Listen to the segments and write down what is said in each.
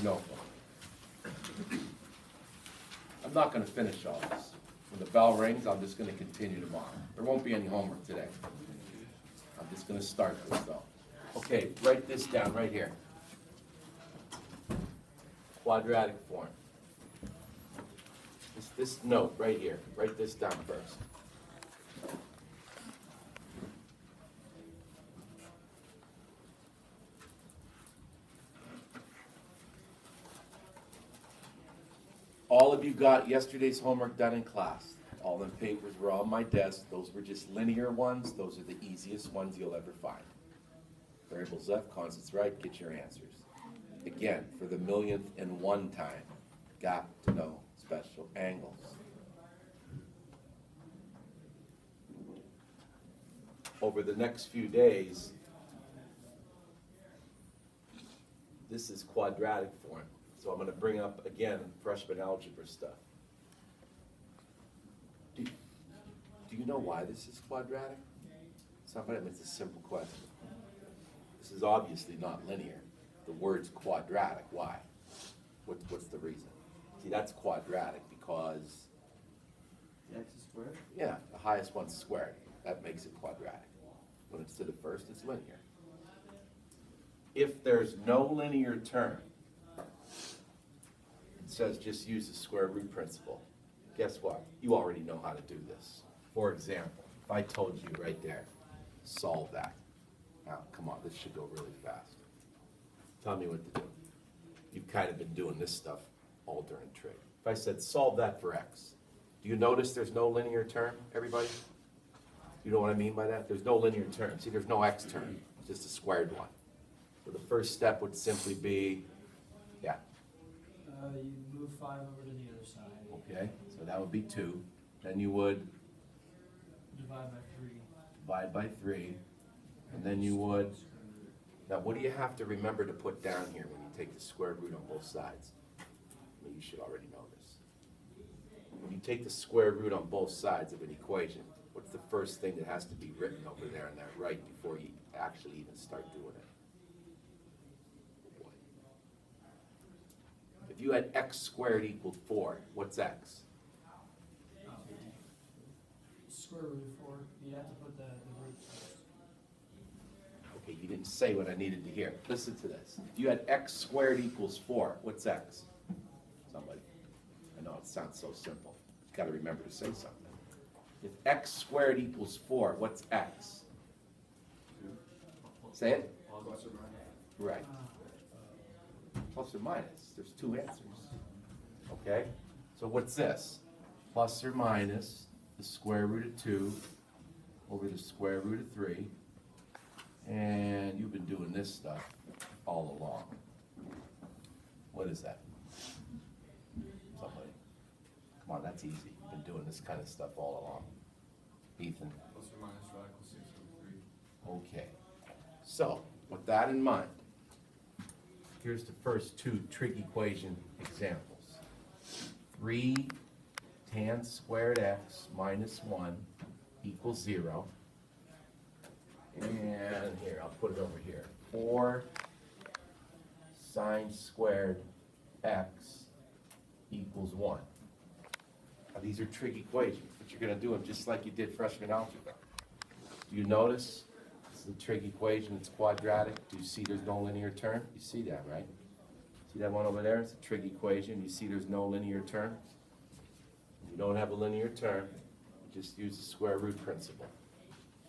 notebook. I'm not gonna finish all this. When the bell rings, I'm just gonna continue tomorrow. There won't be any homework today. I'm just gonna start this though. Okay, write this down right here. Quadratic form. This note right here, write this down first. All of you got yesterday's homework done in class. All the papers were on my desk. Those were just linear ones. Those are the easiest ones you'll ever find. Variables left, constants right, get your answers. Again, for the millionth and one time, got to know special angles. Over the next few days, this is quadratic form. So I'm going to bring up, again, freshman algebra stuff. Do you know why this is quadratic? Somebody, it's a simple question. This is obviously not linear. The word's quadratic. Why? What's the reason? See, that's quadratic because... The x is squared? Yeah, the highest one's squared. That makes it quadratic. When it's to the first, it's linear. If there's no linear term, it says just use the square root principle. Guess what? You already know how to do this. For example, if I told you right there, solve that. Now, come on, this should go really fast. Tell me what to do. You've kind of been doing this stuff all during trig. If I said solve that for x, do you notice there's no linear term, everybody? You know what I mean by that? There's no linear term. See, there's no x term. It's just a squared one. So the first step would simply be, yeah. You move 5 over to the other side. Okay, so that would be 2. Then you would Divide by 3. divide by 3. And then you would, now what do you have to remember to put down here when you take the square root on both sides? Well, you should already know this. When you take the square root on both sides of an equation, what's the first thing that has to be written over there on that right before you actually even start doing it? If you had x squared equaled 4, what's x? Square root of 4. You have to put the root first. Okay, you didn't say what I needed to hear. Listen to this. If you had x squared equals 4, what's x? Somebody. I know it sounds so simple. You've got to remember to say something. If x squared equals 4, what's x? Say it. Plus or minus. Right. Plus or minus. There's 2 answers. Okay? So what's this? Plus or minus the square root of 2 over the square root of 3. And you've been doing this stuff all along. What is that? Somebody. Come on, that's easy. You've been doing this kind of stuff all along. Ethan. Plus or minus radical 6 over 3. Okay. So, with that in mind, here's the first 2 trig equation examples. 3 tan squared x minus 1 equals 0. And here, I'll put it over here. 4 sine squared x equals 1. Now, these are trig equations, but you're going to do them just like you did freshman algebra. Do you notice? This is a trig equation. It's quadratic. Do you see there's no linear term? You see that, right? See that one over there? It's a trig equation. You see there's no linear term? If you don't have a linear term, you just use the square root principle.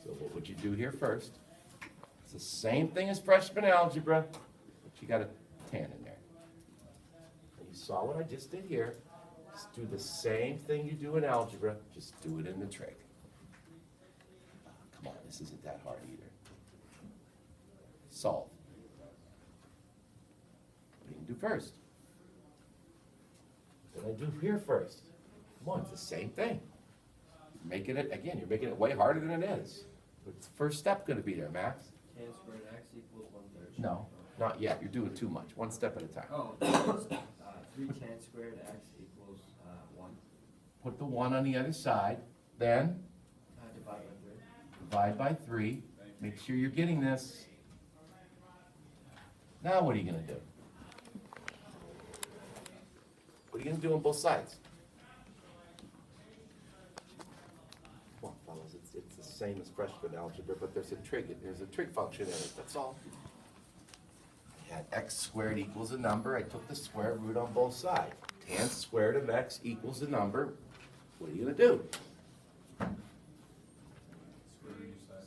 So what would you do here first? It's the same thing as freshman algebra, but you got a tan in there. And you saw what I just did here. Just do the same thing you do in algebra, just do it in the trig. Come on, this isn't that hard either. Solve. What do you do first? What did I do here first? Come on, it's the same thing. Making it, again, you're making it way harder than it is. What's the first step going to be there, Max? Tan squared x equals 1/3. No, not yet. You're doing too much. One step at a time. Oh, 3 tan squared x equals 1. Put the 1 on the other side. Then Divide by 3. divide by 3. Make sure you're getting this. Now what are you going to do? you gonna do on both sides? Come on, fellas, it's the same as freshman algebra, but there's a trig function in it, that's all. I had x squared equals a number, I took the square root on both sides. Tan squared of x equals a number, what are you gonna do?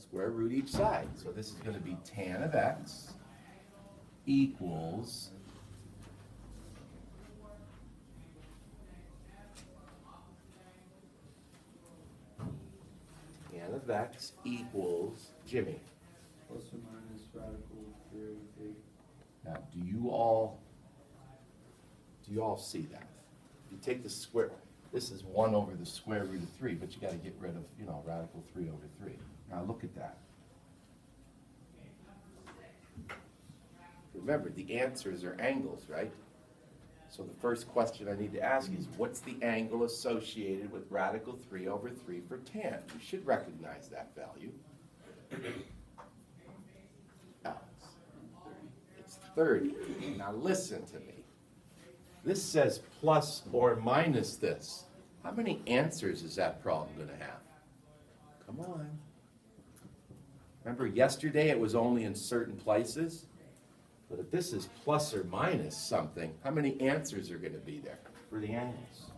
Square root each side. So this is gonna be tan of x equals tan of x equals, Jimmy. Plus or minus radical 3/3. Now, do you all see that? You take the square, this is 1 over the square root of 3, but you gotta get rid of, radical 3 over 3. Now look at that. Remember, the answers are angles, right? So the first question I need to ask is, what's the angle associated with radical 3 over 3 for tan? You should recognize that value. It's 30. Now listen to me. This says plus or minus this. How many answers is that problem going to have? Come on. Remember yesterday it was only in certain places? But if this is plus or minus something, how many answers are going to be there for the angles?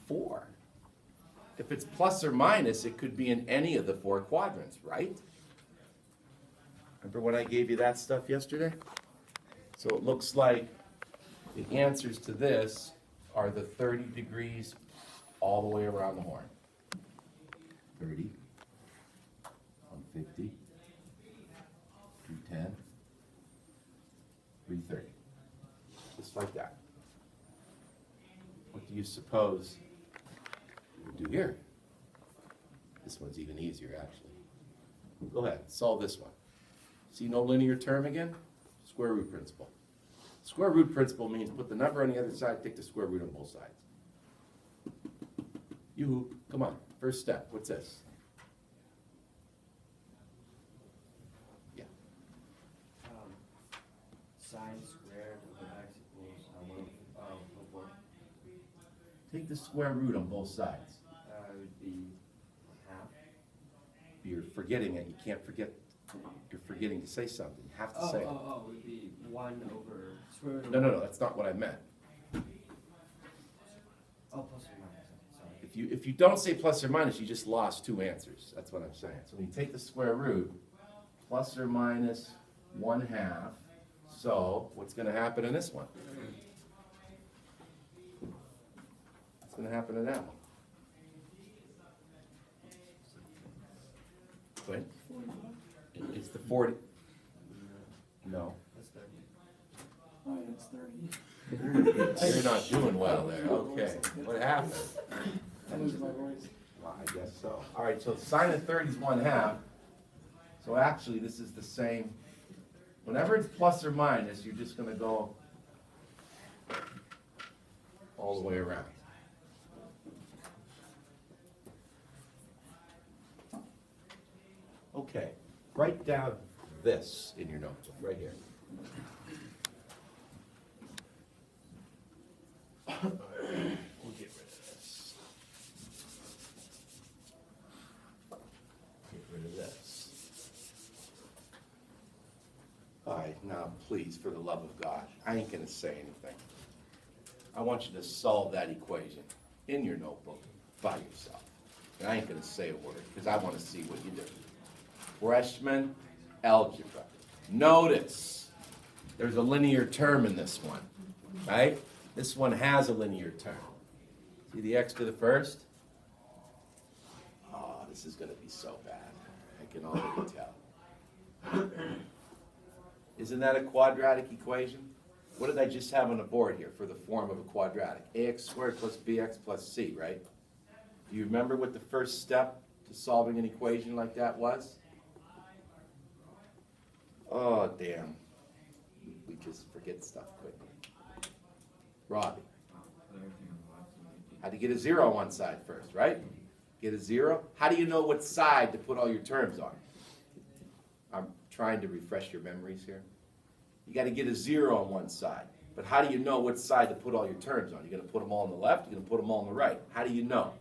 4. If it's plus or minus, it could be in any of the 4 quadrants, right? Remember when I gave you that stuff yesterday? So it looks like the answers to this are the 30 degrees all the way around the horn. 30, 150, 210, 330. Just like that. What do you suppose we'll do here? This one's even easier, actually. Go ahead, solve this one. See no linear term again? Square root principle. Square root principle means put the number on the other side, take the square root on both sides. Yoo-hoo, come on, first step, what's this? Yeah. Sine squared of x equals what? Take the square root on both sides. It would be half. You're forgetting it, you can't forget, you're forgetting to say something, you have to say it. It would be 1 over square root of No, that's not what I meant. Oh, plus or minus, sorry. If you don't say plus or minus, you just lost 2 answers. That's what I'm saying. So when you take the square root, plus or minus 1/2. So what's going to happen in this one? What's going to happen in that one? What? It's the 40. No. That's 30. Oh, it's 30. You're not doing well there. Okay. What happened? I lose my voice. Well, I guess so. All right, so sine of 30 is 1/2. So actually, this is the same. Whenever it's plus or minus, you're just going to go all the way around. Okay, write down this in your notebook, right here. We'll get rid of this. Get rid of this. All right, now please, for the love of God, I ain't gonna say anything. I want you to solve that equation in your notebook by yourself. And I ain't gonna say a word, because I wanna see what you do. Freshman algebra. Notice, there's a linear term in this one, right? This one has a linear term. See the x to the first? Oh, this is gonna be so bad. I can already tell. Isn't that a quadratic equation? What did I just have on the board here for the form of a quadratic? Ax squared plus bx plus c, right? Do you remember what the first step to solving an equation like that was? Oh, damn. We just forget stuff quickly. Robbie. How do you get a 0 on one side first, right? Get a 0. How do you know what side to put all your terms on? I'm trying to refresh your memories here. You got to get a 0 on one side. But how do you know which side to put all your terms on? You're gonna put them all on the left, you're gonna put them all on the right. How do you know?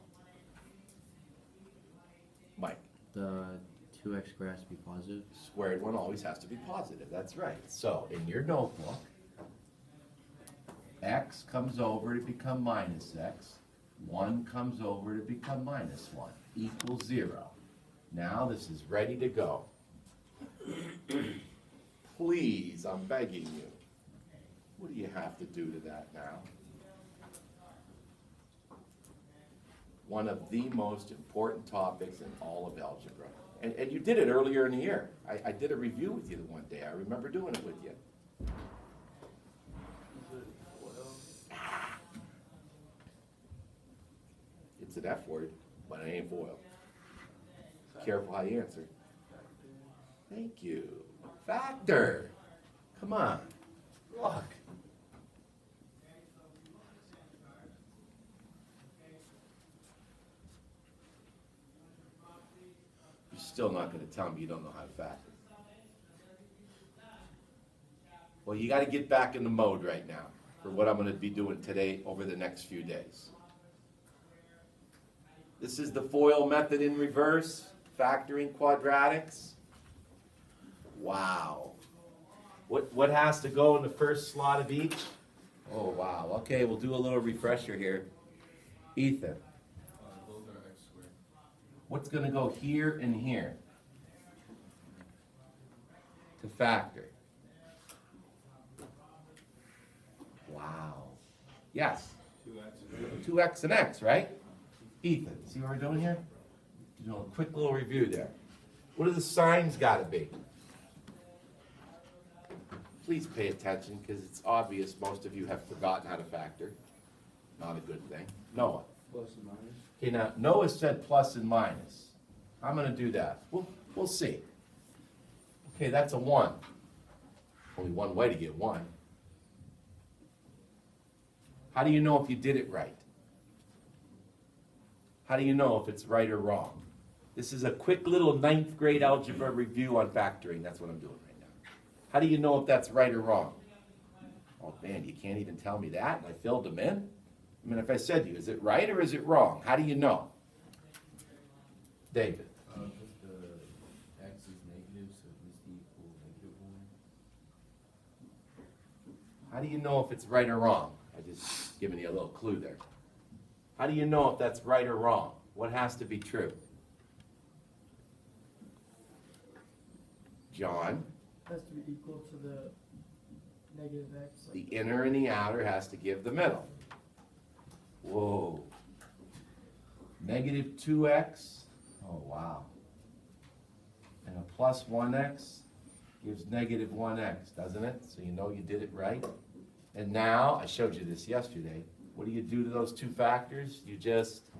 Mike, The 2x squared has to be positive. squared one always has to be positive, that's right. So, in your notebook, x comes over to become minus x, 1 comes over to become minus 1, equals 0. Now this is ready to go. Please, I'm begging you. What do you have to do to that now? One of the most important topics in all of algebra. And you did it earlier in the year. I did a review with you the one day. I remember doing it with you. It's an F word, but it ain't foil. Careful how you answer. Thank you. Factor. Come on. Look. You're still not going to tell me you don't know how to factor. Well, you got to get back in the mode right now for what I'm going to be doing today over the next few days. This is the FOIL method in reverse, factoring quadratics. Wow. What has to go in the first slot of each? Oh, wow. Okay, we'll do a little refresher here. Ethan. Those are x squared. What's going to go here and here to factor? Wow. Yes. 2x. 2x and x, right? Ethan, see what we're doing here? Doing a quick little review there. What do the signs got to be? Please pay attention because it's obvious most of you have forgotten how to factor. Not a good thing. Noah. Plus and minus. Okay, now Noah said plus and minus. I'm going to do that. We'll see. Okay, that's a 1. Only one way to get 1. How do you know if you did it right? How do you know if it's right or wrong? This is a quick little 9th grade algebra review on factoring. That's what I'm doing right now. How do you know if that's right or wrong? Oh man, you can't even tell me that, and I filled them in? I mean, if I said to you, is it right or is it wrong? How do you know? David. Because the x is negative, so it needs to equal -1. How do you know if it's right or wrong? I just given you a little clue there. How do you know if that's right or wrong? What has to be true? John, Has to be equal to the negative x. the inner and the outer has to give the middle. Whoa. Negative 2x. Oh, wow. And a plus 1x gives negative 1x, doesn't it? So you know you did it right. And now, I showed you this yesterday. What do you do to those two factors? You just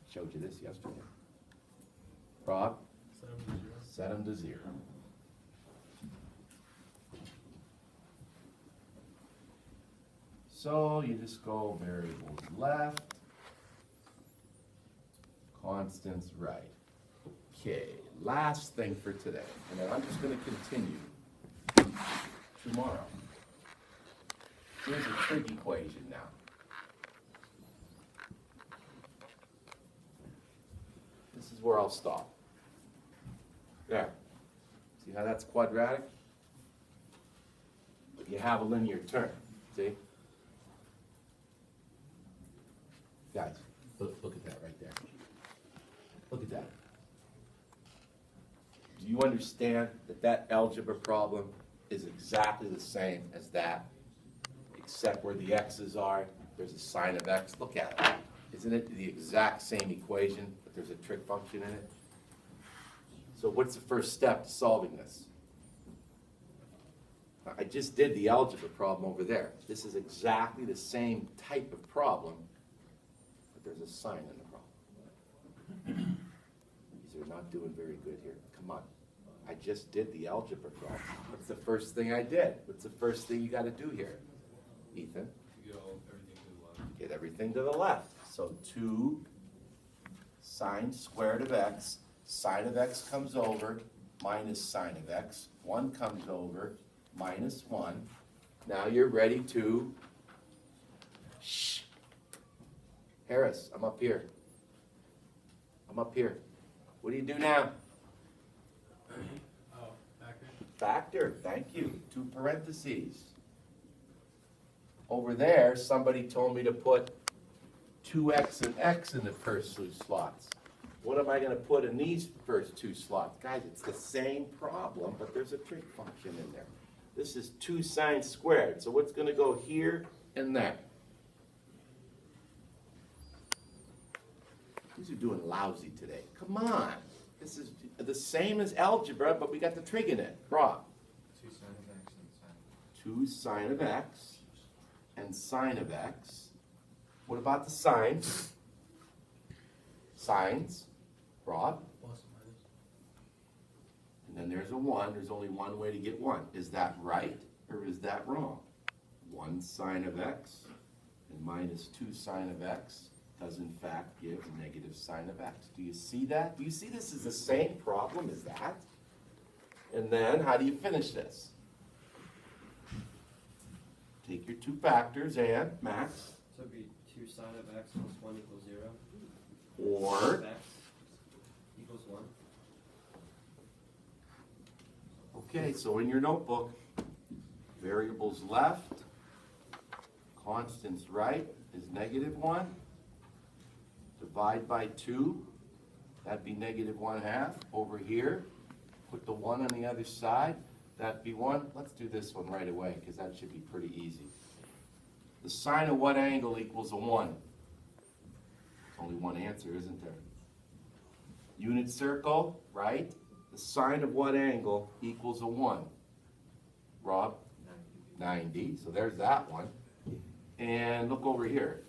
showed you this yesterday. Rob? Set them to 0. So you just go variables left, constants right. Okay, last thing for today, and then I'm just going to continue tomorrow. Here's a trig equation now. This is where I'll stop. There. See how that's quadratic? But you have a linear term, see? Guys, look at that right there. Look at that. Do you understand that that algebra problem is exactly the same as that, except where the x's are, there's a sign of x. Look at it. Isn't it the exact same equation, but there's a trig function in it? So what's the first step to solving this? I just did the algebra problem over there. This is exactly the same type of problem, but there's a sign in the problem. These are not doing very good here. Come on. I just did the algebra problem. What's the first thing I did? What's the first thing you got to do here? Ethan? You get everything to the left. Get everything to the left. So 2 sine squared of x. Sine of x comes over, minus sine of x. 1 comes over, minus 1. Now you're ready to, shh. Harris, I'm up here. I'm up here. What do you do now? Oh, factor. Factor, thank you, two parentheses. Over there, somebody told me to put 2x and x in the first two slots. What am I gonna put in these first two slots? Guys, it's the same problem, but there's a trig function in there. This is 2 sine squared, so what's gonna go here and there? These are doing lousy today. Come on. This is the same as algebra, but we got the trig in it. Rob. 2 sine of x and sine of x. What about the sine? Sines. Rob. Plus or minus. And then there's a 1. There's only one way to get 1. Is that right or is that wrong? 1 sine of x and minus 2 sine of x does in fact give a negative sine of x. Do you see that? Do you see this is the same problem as that? And then how do you finish this? Take your two factors and, Max, So it'd be 2 sine of x plus 1 equals 0. or, Of x equals 1. okay, so in your notebook, variables left, constants right is negative 1. Divide by 2, that'd be negative 1/2. Over here, put the 1 on the other side, that'd be 1. Let's do this one right away, because that should be pretty easy. The sine of what angle equals a 1? There's only one answer, isn't there? Unit circle, right? The sine of what angle equals a 1? Rob? 90, so there's that one. And look over here.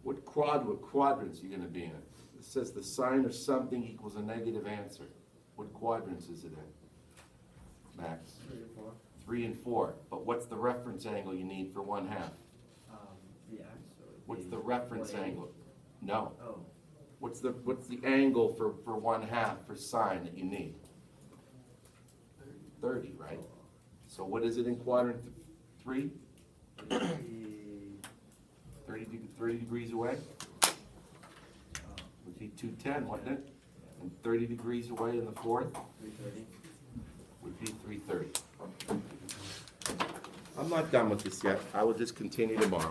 What quadrants are you gonna be in? It says the sine of something equals a negative answer. What quadrants is it in? Max? 3 and 4. 3 and 4. But what's the reference angle you need for 1/2? The x. So it'd What's be the reference 180. angle? No. Oh, What's the angle for 1/2 for sine that you need? 30, right? So what is it in quadrant 3? it'd be, 30 degrees away? Would be 210, wouldn't it? And 30 degrees away in the fourth 330. would be 330. I'm not done with this yet. I will just continue tomorrow.